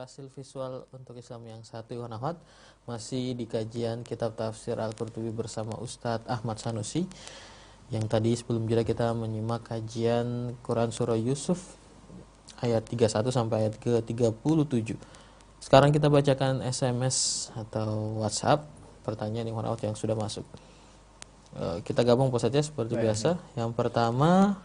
Hasil visual untuk Islam yang satu Ikhwan masih di kajian kitab tafsir Al-Qurtubi bersama Ustadz Ahmad Sanusi. Yang tadi sebelum jeda kita menyimak kajian Quran surah Yusuf ayat 31 sampai ayat ke-37. Sekarang kita bacakan SMS atau WhatsApp pertanyaan Ikhwan yang sudah masuk. Kita gabung saja seperti biasa. Yang pertama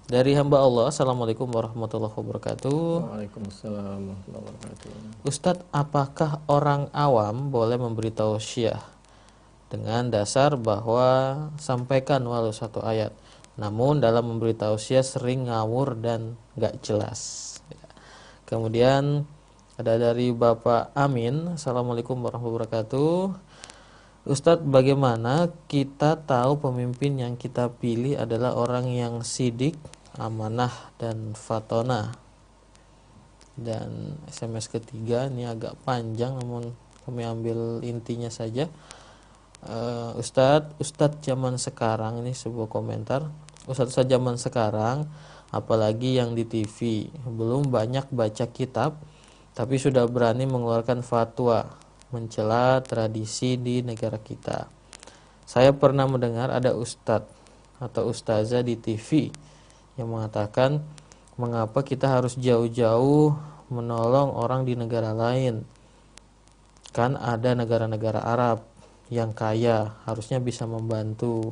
dari hamba Allah. Assalamualaikum warahmatullahi wabarakatuh. Waalaikumsalam warahmatullahi wabarakatuh. Ustadz, apakah orang awam boleh memberi tausiah dengan dasar bahwa sampaikan walau satu ayat, namun dalam memberi tausiah sering ngawur dan gak jelas? Kemudian ada dari Bapak Amin. Assalamualaikum warahmatullahi wabarakatuh. Ustadz, bagaimana kita tahu pemimpin yang kita pilih adalah orang yang sidik, amanah, dan fatona? Dan SMS ketiga ini agak panjang, namun kami ambil intinya saja. Ustadz zaman sekarang, ini sebuah komentar. Ustadz zaman sekarang, apalagi yang di TV, belum banyak baca kitab, tapi sudah berani mengeluarkan fatwa mencela tradisi di negara kita. Saya pernah mendengar ada ustadz atau ustazah di TV yang mengatakan, mengapa kita harus jauh-jauh menolong orang di negara lain? Kan ada negara-negara Arab yang kaya, harusnya bisa membantu.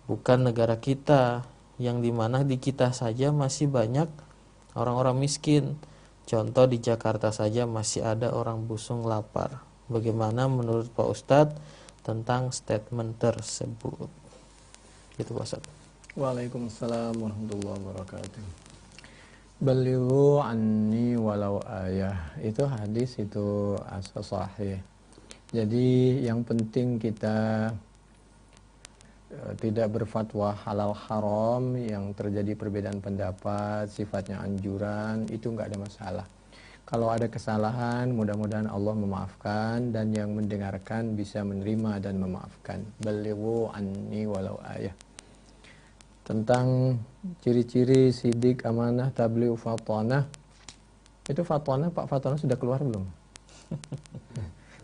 Bukan negara kita, yang dimana di kita saja masih banyak orang-orang miskin. Contoh di Jakarta saja masih ada orang busung lapar. Bagaimana menurut Pak Ustadz tentang statement tersebut? Itu Pak Ustadz. Waalaikumsalam warahmatullahi wabarakatuh. Balighu anni walau ayah. Itu hadis, itu asal sahih. Jadi yang penting kita tidak berfatwa halal haram, yang terjadi perbedaan pendapat, sifatnya anjuran, itu enggak ada masalah. Kalau ada kesalahan, mudah-mudahan Allah memaafkan, dan yang mendengarkan bisa menerima dan memaafkan. Balighu anni walau ayah. Tentang ciri-ciri sidik, amanah, tabligh, fatonah. Itu fatonah, Pak Fatonah sudah keluar belum?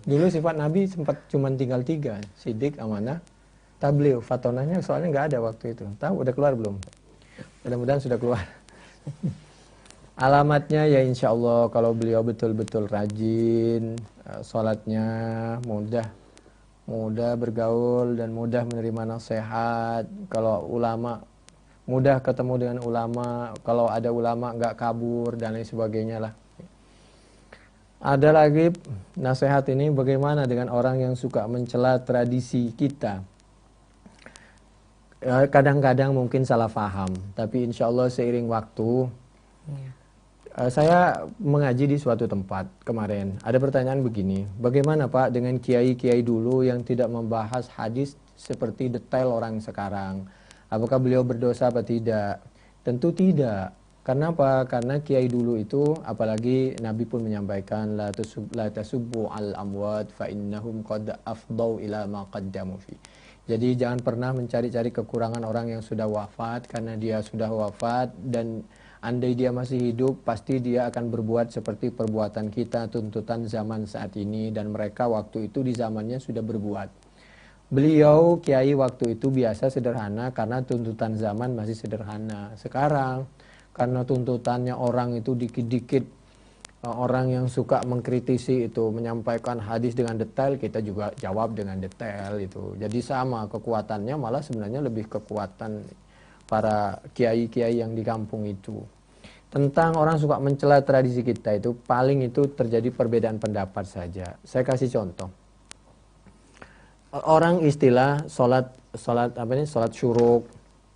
Dulu sifat Nabi sempat cuma tinggal 3. Sidik, amanah, tabligh. Fatonahnya soalnya nggak ada waktu itu. Tahu udah keluar belum? Mudah-mudahan sudah keluar. Alamatnya ya insya Allah kalau beliau betul-betul rajin, sholatnya mudah bergaul dan mudah menerima nasihat. Kalau ulama, mudah ketemu dengan ulama. Kalau ada ulama nggak kabur dan lain sebagainya lah. Ada lagi nasihat ini, bagaimana dengan orang yang suka mencela tradisi kita. Kadang-kadang mungkin salah paham, tapi insya Allah seiring waktu. Saya mengaji di suatu tempat kemarin. Ada pertanyaan begini, bagaimana Pak dengan kiai-kiai dulu yang tidak membahas hadis seperti detail orang sekarang? Apakah beliau berdosa apa tidak? Tentu tidak. Karena apa? Karena kiai dulu itu, apalagi Nabi pun menyampaikan, la tasubbu al amwat fa innahum qad afdau ila ma qaddamu fi. Jadi jangan pernah mencari-cari kekurangan orang yang sudah wafat, karena dia sudah wafat, dan andai dia masih hidup, pasti dia akan berbuat seperti perbuatan kita, tuntutan zaman saat ini, dan mereka waktu itu di zamannya sudah berbuat. Beliau, kiai waktu itu biasa sederhana karena tuntutan zaman masih sederhana. Sekarang, karena tuntutannya orang itu dikit-dikit, orang yang suka mengkritisi itu, menyampaikan hadis dengan detail, kita juga jawab dengan detail itu. Jadi sama kekuatannya, malah sebenarnya lebih kekuatan para kiai-kiai yang di kampung itu. Tentang orang suka mencela tradisi kita itu, paling itu terjadi perbedaan pendapat saja. Saya kasih contoh. Orang istilah salat syuruk,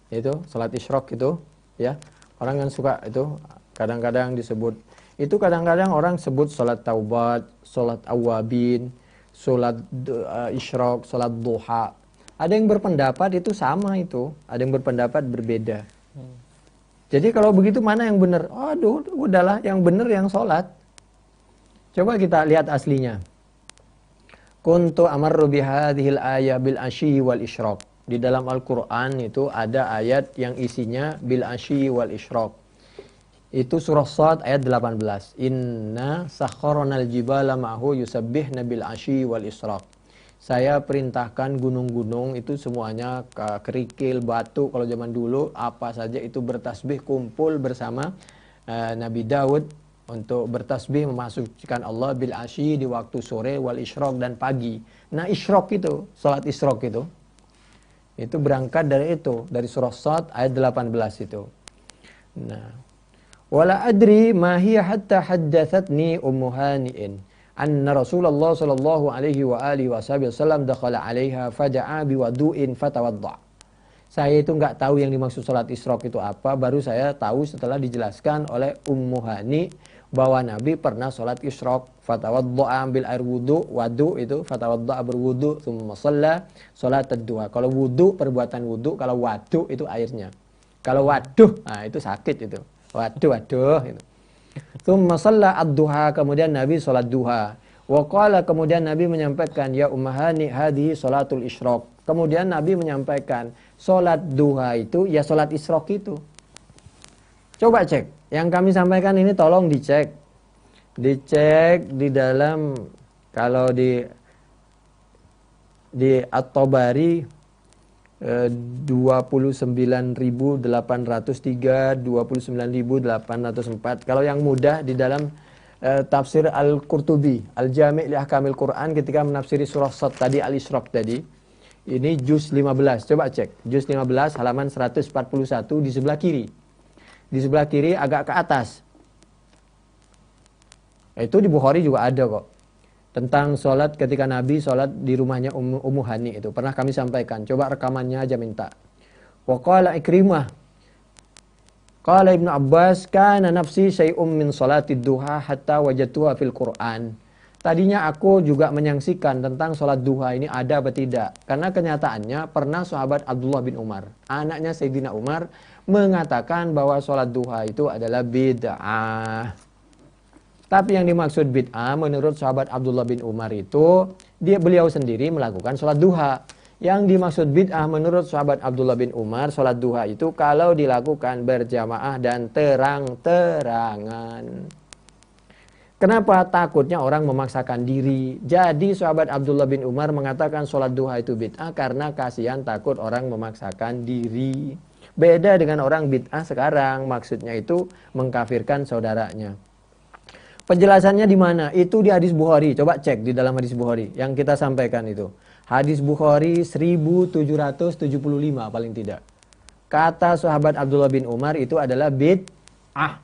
itu salat isyraq itu, ya. Orang yang suka itu kadang-kadang disebut, itu kadang-kadang orang sebut salat taubat, salat awabin, salat isyraq, salat duha. Ada yang berpendapat itu sama itu, ada yang berpendapat berbeda. Jadi kalau begitu mana yang benar? Aduh, udahlah yang benar yang sholat. Coba kita lihat aslinya. Kuntu amarru bihadhil ayah bil asyi wal isyraq. Di dalam Al-Quran itu ada ayat yang isinya bil asyi wal isyraq. Itu surah Shad ayat 18. Inna sakharonal jibala ma'hu yusabbihna bil asyi wal isyraq. Saya perintahkan gunung-gunung itu semuanya kerikil, batu kalau zaman dulu apa saja itu bertasbih kumpul bersama Nabi Daud untuk bertasbih memasukkan Allah bil asyi di waktu sore wal isyraq dan pagi. Nah, isyraq itu, salat isyraq itu berangkat dari itu, dari surah Shad ayat 18 itu. Nah, wala adri ma hiya hatta haddathatni ummu hani'in anna Rasulullah sallallahu alaihi wa alihi wasallam dakhala 'alaiha fada'a biwudu'in fatawadda. Saya itu enggak tahu yang dimaksud salat isyraq itu apa, baru saya tahu setelah dijelaskan oleh Ummu Hani bahwa Nabi pernah salat isyraq. Fatawadda, ambil air wudu itu fatawadda berwudu, tsumma shalla salat ad-duha. Kalau wudu perbuatan wudu, kalau wadu itu airnya. Kalau waduh, nah itu sakit itu. Waduh itu. Tsumma shalla ad-duha, kemudian Nabi salat duha. Wa qala, kemudian Nabi menyampaikan, ya ummahani hadhihi salatul isyraq. Kemudian Nabi menyampaikan, salat duha itu ya salat isyraq itu. Coba cek. Yang kami sampaikan ini tolong dicek. Dicek di dalam, kalau di At-Tabari 29.803, 29.804. Kalau yang mudah di dalam tafsir Al-Qurtubi, Al-Jami' li Ahkamil Quran, ketika menafsiri surah Shad tadi, Al-Isyraq tadi, ini juz 15. Coba cek, juz 15 halaman 141 di sebelah kiri. Di sebelah kiri agak ke atas. Itu di Bukhari juga ada kok. Tentang sholat ketika Nabi sholat di rumahnya Ummu Hani itu. Pernah kami sampaikan. Coba rekamannya aja minta. Wa qala Ikrimah. Qala Ibnu Abbas, kana nafsi syai'um min sholatid duha hatta wajadtuha fil Qur'an. Tadinya aku juga menyaksikan tentang sholat duha ini ada atau tidak. Karena kenyataannya pernah sahabat Abdullah bin Umar, anaknya Sayyidina Umar, mengatakan bahwa sholat duha itu adalah bid'ah. Tapi yang dimaksud bid'ah menurut sahabat Abdullah bin Umar itu, beliau sendiri melakukan sholat duha. Yang dimaksud bid'ah menurut sahabat Abdullah bin Umar, sholat duha itu kalau dilakukan berjamaah dan terang-terangan. Kenapa? Takutnya orang memaksakan diri. Jadi sahabat Abdullah bin Umar mengatakan sholat duha itu bid'ah karena kasihan takut orang memaksakan diri. Beda dengan orang bid'ah sekarang, maksudnya itu mengkafirkan saudaranya. Penjelasannya di mana? Itu di hadis Bukhari. Coba cek di dalam hadis Bukhari yang kita sampaikan itu. Hadis Bukhari 1775 paling tidak. Kata sahabat Abdullah bin Umar itu adalah bid'ah.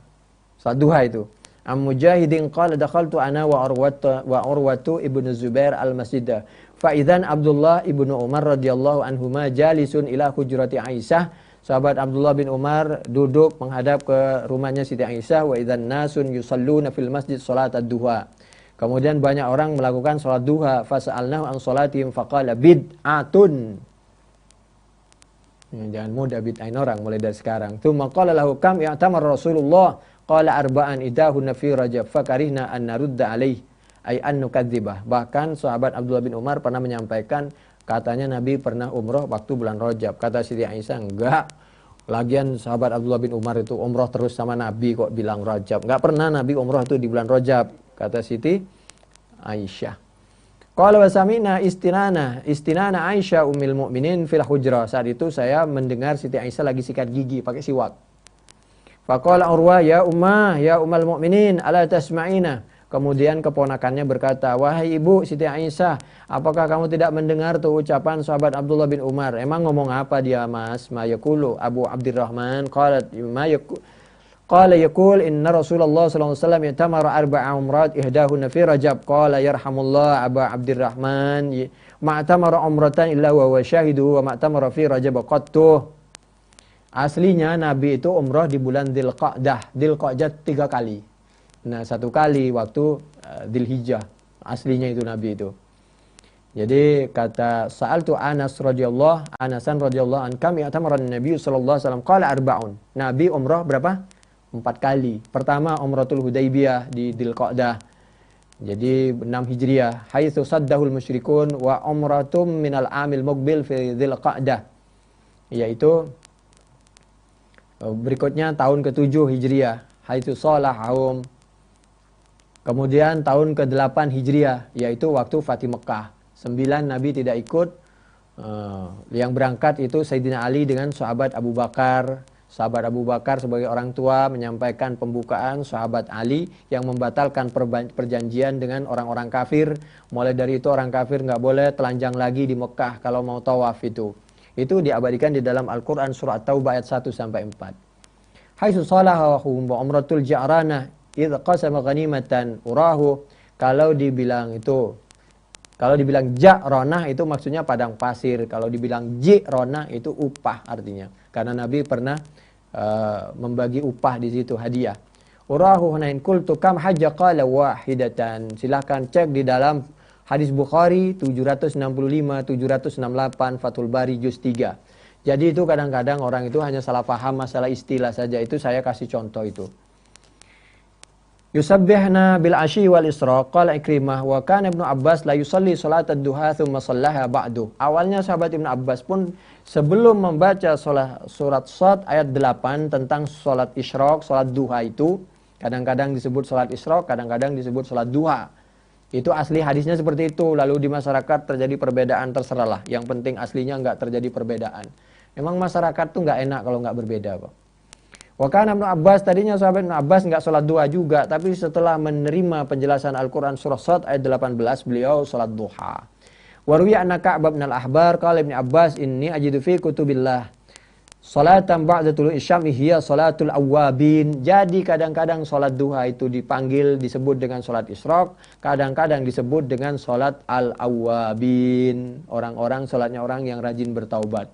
Salat duha itu. Mujahidin qala dakhaltu ana wa Urwatu ibnu Zubair al-masjidah. Fa idzan Abdullah ibnu Umar radhiyallahu anhuma jalisun ila hujrati Aisyah. Sahabat Abdullah bin Umar duduk menghadap ke rumahnya Siti Aisyah. Wa idzan nasun yusalluna fil masjid salat ad-duha. Kemudian banyak orang melakukan salat duha. Fasa'alnahu an salatihim faqala bid'atun. Jangan mudah bid'ain orang mulai dari sekarang. Tsumma qala lahu kam i'tamar Rasulullah. Qala arba'an idahunna fi Rajab fakarihna an narudda alaih ay an nukadzibah. Bahkan sahabat Abdullah bin Umar pernah menyampaikan, katanya Nabi pernah umroh waktu bulan Rajab. Kata Siti Aisyah, enggak. Lagian sahabat Abdullah bin Umar itu umroh terus sama Nabi kok bilang Rajab. Enggak pernah Nabi umroh itu di bulan Rajab. Kata Siti Aisyah. Qala wa sami'na istinana Aisyah ummul mukminin fil hujrah. Saat itu saya mendengar Siti Aisyah lagi sikat gigi pakai siwak. Faqala Urwa, ya ummah, ya ummal mukminin, ala tasma'ina. Kemudian keponakannya berkata, wahai ibu Siti Aisyah, apakah kamu tidak mendengar tuh ucapan sahabat Abdullah bin Umar? Emang ngomong apa dia, Mas? Ma yaqulu Abu Abdurrahman qalat ma yaqulu qala yaqul inna Rasulullah sallallahu alaihi wasallam yatamara arba'a umrat ihdahunna fi Rajab. Qala yarhamullah Abu Abdurrahman ma'tamara umratan illa wa syahidu wa ma'tamara fi Rajab qattu. Aslinya Nabi itu umrah di bulan Dzulqa'dah 3 kali. Nah, 1 kali waktu Dzulhijjah. Aslinya itu Nabi itu. Jadi kata sa'altu Anasan radhiyallahu an kam i'tamara Nabi sallallahu alaihi wasallam qala arba'un. Nabi umrah berapa? 4 kali. Pertama umratul Hudaybiyah di Dzulqa'dah. Jadi 6 Hijriah, haitsu saddahul musyrikun wa umratum minal amil muqbil fi Dzulqa'dah. Yaitu berikutnya tahun ke-7 Hijriah, haitsu salahum. Kemudian tahun ke-8 Hijriah, yaitu waktu Fatih Mekah. 9 Nabi tidak ikut. Yang berangkat itu Sayyidina Ali dengan sahabat Abu Bakar. Sahabat Abu Bakar sebagai orang tua menyampaikan pembukaan sahabat Ali yang membatalkan perjanjian dengan orang-orang kafir. Mulai dari itu orang kafir nggak boleh telanjang lagi di Mekah kalau mau tawaf itu. Itu diabadikan di dalam Al-Quran surah Taubah ayat 1-4. Haitsu salahum wa umratul ja'ranah idz qasama ghanimatan urahu. Kalau dibilang ja'ronah itu maksudnya padang pasir. Kalau dibilang ji'ronah itu upah artinya. Karena Nabi pernah membagi upah di situ, hadiah. Urahu hunain qultu kam hajja qala wahidatan. Silahkan cek di dalam hadis Bukhari 765, 768, Fathul Bari juz 3. Jadi itu kadang-kadang orang itu hanya salah paham masalah istilah saja. Itu saya kasih contoh itu. Yusabbihna bil asyi wal isra qala Ikrimah wa kana Ibnu Abbas la yusalli salat ad-duha thumma sallaha ba'du. Awalnya sahabat Ibnu Abbas pun sebelum membaca surat Shad ayat 8 tentang salat isyraq, salat duha itu kadang-kadang disebut salat isyraq, kadang-kadang disebut salat duha. Itu asli hadisnya seperti itu. Lalu di masyarakat terjadi perbedaan, terserahlah. Yang penting aslinya enggak terjadi perbedaan. Memang masyarakat tuh enggak enak kalau enggak berbeda, Pak. Wa kana Ibnu Abbas, tadinya sahabat Ibnu Abbas enggak sholat duha juga, tapi setelah menerima penjelasan Al-Quran surah Shad ayat 18 beliau sholat duha. Wa ruwiya anna Ka'b bin al-Ahbar qala Ibnu Abbas inni ajidu fi kutubillah salatan ba'da tulu'i syamsi hiya salatul awwabin. Jadi kadang-kadang sholat duha itu dipanggil disebut dengan sholat isyraq, kadang-kadang disebut dengan sholat al-awwabin. Orang-orang sholatnya orang yang rajin bertaubat.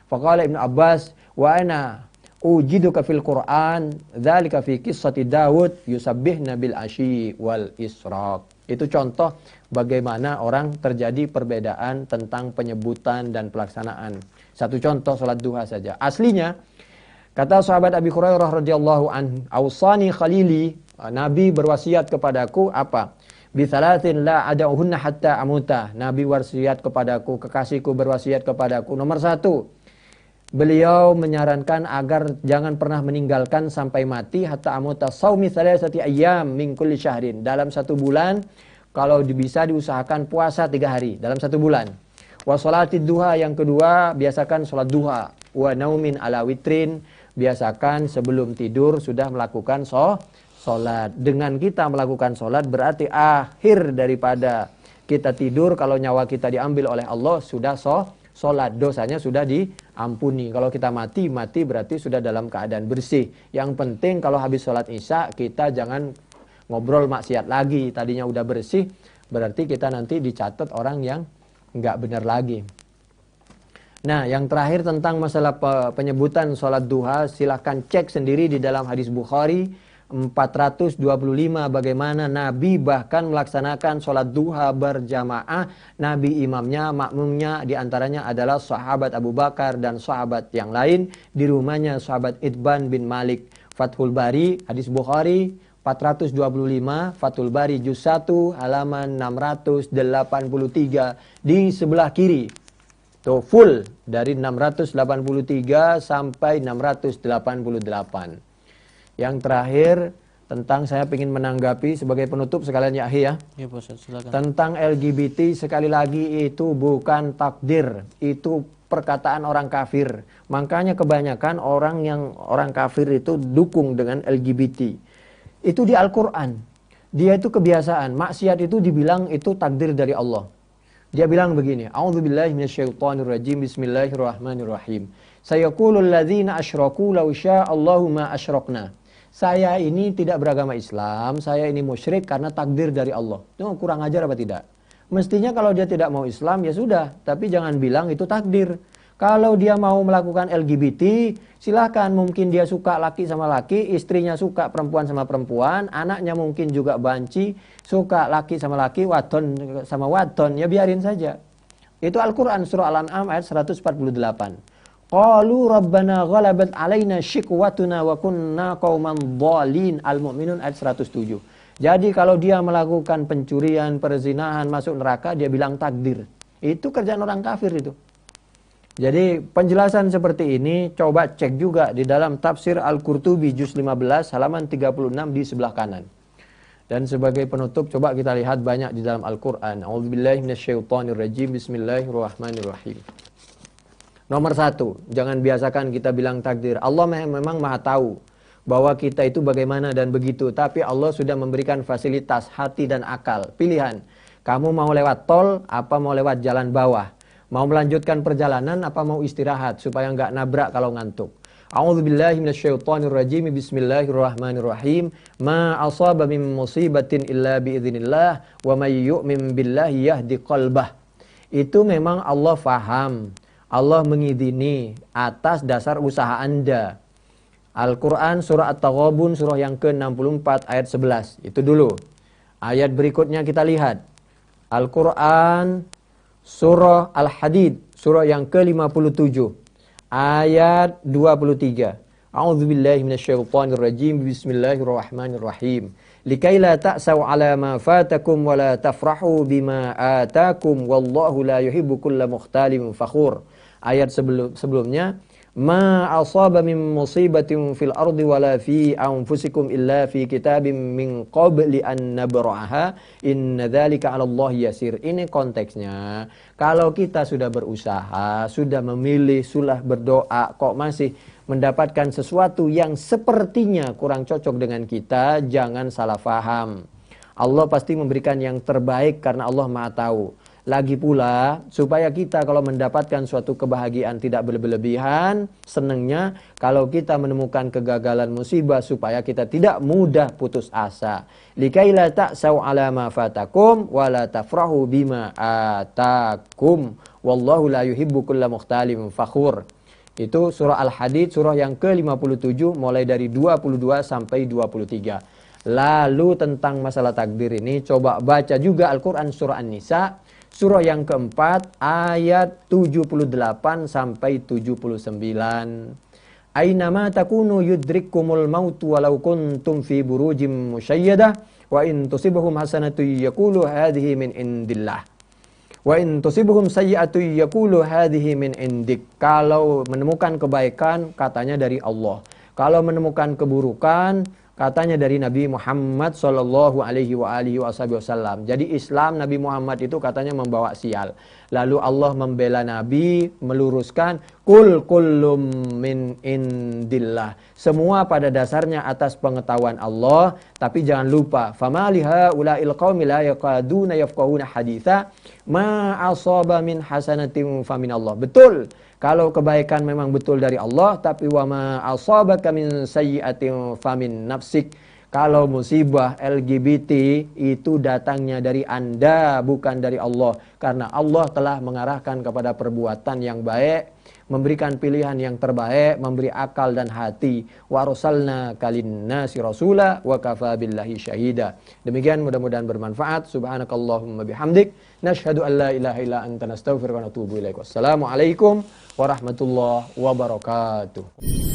Faqala Ibnu Abbas wa ana ujiduka fil Qur'an dzalika fi qissati Daud yusabbihna bil asyi wal isyraq. Itu contoh bagaimana orang terjadi perbedaan tentang penyebutan dan pelaksanaan. Satu contoh salat duha saja. Aslinya kata sahabat Abi Hurairah radhiyallahu an, "Ausani khalili," Nabi berwasiat kepadaku apa? "Bi thalathin la adauhunna hatta amuta." Nabi wasiat kepadaku, kekasihku berwasiat kepadaku. Nomor 1, beliau menyarankan agar jangan pernah meninggalkan sampai mati hatta amuta saumi thalathati ayyam min kulli syahrin. Dalam 1 bulan kalau bisa diusahakan puasa 3 hari dalam 1 bulan. Wa salatid duha, yang kedua biasakan salat duha. Wa naumin ala witrin, biasakan sebelum tidur sudah melakukan salat. Dengan kita melakukan salat berarti akhir daripada kita tidur kalau nyawa kita diambil oleh Allah sudah salat, dosanya sudah diampuni. Kalau kita mati berarti sudah dalam keadaan bersih. Yang penting kalau habis sholat isya kita jangan ngobrol maksiat lagi. Tadinya udah bersih, berarti kita nanti dicatat orang yang nggak benar lagi. Nah, yang terakhir tentang masalah penyebutan sholat duha, silahkan cek sendiri di dalam hadis Bukhari 425 bagaimana Nabi bahkan melaksanakan sholat duha berjamaah. Nabi imamnya, makmumnya diantaranya adalah sahabat Abu Bakar dan sahabat yang lain. Di rumahnya sahabat Itban bin Malik. Fathul Bari, hadis Bukhari 425, Fathul Bari juz 1 halaman 683 di sebelah kiri. Tuh full dari 683 sampai 688. Yang terakhir tentang saya ingin menanggapi sebagai penutup sekalian ya Ahi ya. Ya, Pak Ustaz, silakan. Tentang LGBT sekali lagi itu bukan takdir, itu perkataan orang kafir. Makanya kebanyakan orang kafir itu dukung dengan LGBT. Itu di Al-Quran. Dia itu kebiasaan. Maksiat itu dibilang itu takdir dari Allah. Dia bilang begini, A'udzubillahi minasyaitonirrajim, bismillahirrahmanirrahim. Sayaqulul ladzina asyraku law sya'allahu ma asyrakna. Saya ini tidak beragama Islam, saya ini musyrik karena takdir dari Allah. Itu kurang ajar apa tidak? Mestinya kalau dia tidak mau Islam ya sudah, tapi jangan bilang itu takdir. Kalau dia mau melakukan LGBT, silahkan. Mungkin dia suka laki sama laki, istrinya suka perempuan sama perempuan, anaknya mungkin juga banci, suka laki sama laki, wadon sama wadon, ya biarin saja. Itu Al-Quran surah Al-An'am ayat 148. Qalu rabbana ghalabat alaina shikwatuna wa kunna qauman dhalin. Al-Mu'minun ayat 107. Jadi kalau dia melakukan pencurian, perzinahan, masuk neraka, dia bilang takdir. Itu kerjaan orang kafir itu. Jadi penjelasan seperti ini coba cek juga di dalam tafsir Al-Qurtubi juz 15 halaman 36 di sebelah kanan. Dan sebagai penutup coba kita lihat banyak di dalam Al-Qur'an. A'udzubillahi minasyaitonirrajim. Bismillahirrahmanirrahim. Nomor 1, jangan biasakan kita bilang takdir. Allah memang maha tahu bahwa kita itu bagaimana dan begitu. Tapi Allah sudah memberikan fasilitas hati dan akal. Pilihan, kamu mau lewat tol, apa mau lewat jalan bawah. Mau melanjutkan perjalanan, apa mau istirahat supaya nggak nabrak kalau ngantuk. A'udzubillahi minasyaitonirrajim. Bismillahirrahmanirrahim. Ma asaba min musibatin illa biidznillah wa may yu'min billahi yahdi qalbah. Itu memang Allah faham. Allah mengizini atas dasar usaha Anda. Al-Quran surah At-Taghabun surah yang ke-64 ayat 11. Itu dulu. Ayat berikutnya kita lihat. Al-Quran surah Al-Hadid surah yang ke-57 ayat 23. A'udzubillahi minasyaitonirrajim. Bismillahirrahmanirrahim. Likai la ta'saw ala ma fatakum wa la tafrahu bima atakum wallahu la yuhibbu kulla mukhtalin fakhur. Ayat sebelumnya, ma asaba min musibatin fil ardi wala fi anfusikum illa fi kitabim min qabli an nabra'aha inna dzalika 'ala Allah yasir. Ini konteksnya. Kalau kita sudah berusaha, sudah memilih, sudah berdoa, kok masih mendapatkan sesuatu yang sepertinya kurang cocok dengan kita, jangan salah faham. Allah pasti memberikan yang terbaik karena Allah Maha tahu. Lagi pula, supaya kita kalau mendapatkan suatu kebahagiaan tidak berlebihan, senangnya kalau kita menemukan kegagalan musibah supaya kita tidak mudah putus asa. Likaila ta'saw ala ma fatakum wa la tafrahu bima atakum wallahu la yuhibbu kulla mukhtalin fakhur. Itu surah Al-Hadid surah yang ke-57 mulai dari 22 sampai 23. Lalu tentang masalah takdir ini coba baca juga Al-Quran surah An-Nisa surah yang keempat ayat 78 sampai 79. Ainama takunu yudrikkumul mautu walau kuntum fi burujim musyayyadah wa in tusibhum hasanatu yaqulu hadhihi min indillah wa in tusibhum sayyi'atu yaqulu hadhihi min indik. Kalau menemukan kebaikan katanya dari Allah. Kalau menemukan keburukan katanya dari Nabi Muhammad sallallahu alaihi wasallam. Jadi Islam Nabi Muhammad itu katanya membawa sial. Lalu Allah membela Nabi, meluruskan kullum min indillah. Semua pada dasarnya atas pengetahuan Allah, tapi jangan lupa famaliha ulail qaumi la yaqaduna yafqahuna haditha ma asaba min hasanatin faminallah. Betul. Kalau kebaikan memang betul dari Allah, tapi wa ma asabaka min sayyi'atin famin nafsik. Kalau musibah LGBT itu datangnya dari Anda, bukan dari Allah. Karena Allah telah mengarahkan kepada perbuatan yang baik, memberikan pilihan yang terbaik, memberi akal dan hati. Wa arsalna kalinnasi rasula wa kafa billahi syahida. Demikian mudah-mudahan bermanfaat. Subhanakallahumma bihamdik. Nashhadu an la ilaha illa anta nastaghfiruka wa natubu ilaik. Wassalamualaikum warahmatullahi wabarakatuh.